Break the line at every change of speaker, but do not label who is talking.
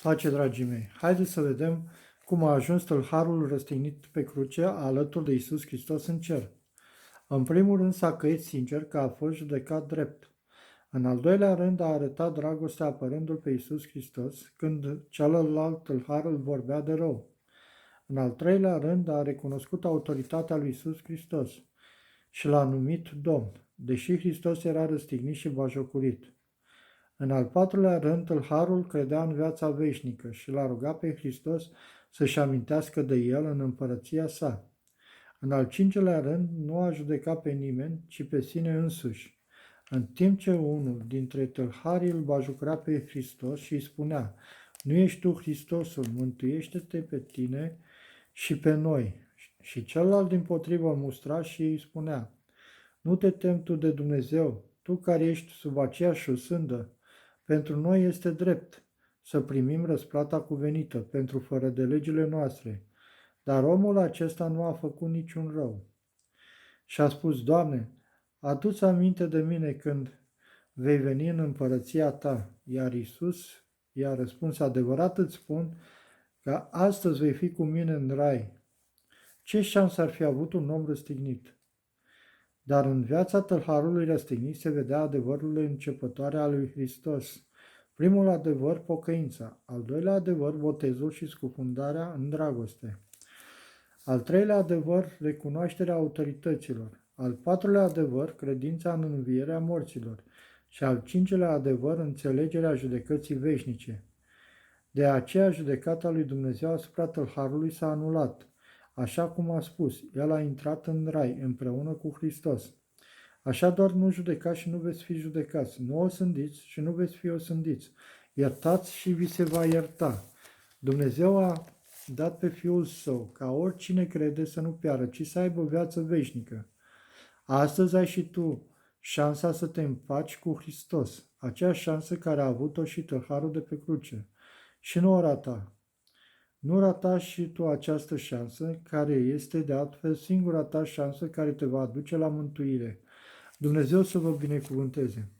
Pace, dragii mei! Haideți să vedem cum a ajuns tâlharul răstignit pe cruce alături de Iisus Hristos în cer. În primul rând s-a căit sincer că a fost judecat drept. În al doilea rând a arătat dragostea apărându-l pe Iisus Hristos când celălalt tâlhar îl vorbea de rău. În al treilea rând a recunoscut autoritatea lui Iisus Hristos și l-a numit Domn, deși Hristos era răstignit și bajocorit. În al patrulea rând, tâlharul credea în viața veșnică și l-a rugat pe Hristos să-și amintească de el în împărăția sa. În al cincelea rând, nu a judecat pe nimeni, ci pe sine însuși, în timp ce unul dintre tâlharii îl bajucrea pe Hristos și îi spunea: "Nu ești tu Hristosul, mântuiește-te pe tine și pe noi." Și celălalt dimpotrivă îl mustra și îi spunea: "Nu te temi tu de Dumnezeu, tu care ești sub aceeași osândă. Pentru noi este drept să primim răsplata cuvenită pentru fără de legile noastre, dar omul acesta nu a făcut niciun rău." Și a spus: "Doamne, adu-ți aminte de mine când vei veni în împărăția ta." Iar Iisus i-a răspuns: "Adevărat îți spun că astăzi vei fi cu mine în rai." Ce șansă ar fi avut un om răstignit? Dar în viața tâlharului răstignit se vedea adevărul începătoare al lui Hristos. Primul adevăr, pocăința; al doilea adevăr, botezul și scufundarea în dragoste; al treilea adevăr, recunoașterea autorităților; al patrulea adevăr, credința în învierea morților; și al cincelea adevăr, înțelegerea judecății veșnice. De aceea judecata lui Dumnezeu asupra tâlharului s-a anulat. Așa cum a spus, el a intrat în rai împreună cu Hristos. Așadar nu judecați și nu veți fi judecați, nu osândiți și nu veți fi osândiți, iertați și vi se va ierta. Dumnezeu a dat pe Fiul Său ca oricine crede să nu piară, ci să aibă viață veșnică. Astăzi ai și tu șansa să te împaci cu Hristos, aceeași șansă care a avut-o și tâlharul de pe cruce. Și nu o rata. Nu rata și tu această șansă, care este de altfel singura ta șansă care te va aduce la mântuire. Dumnezeu să vă binecuvânteze!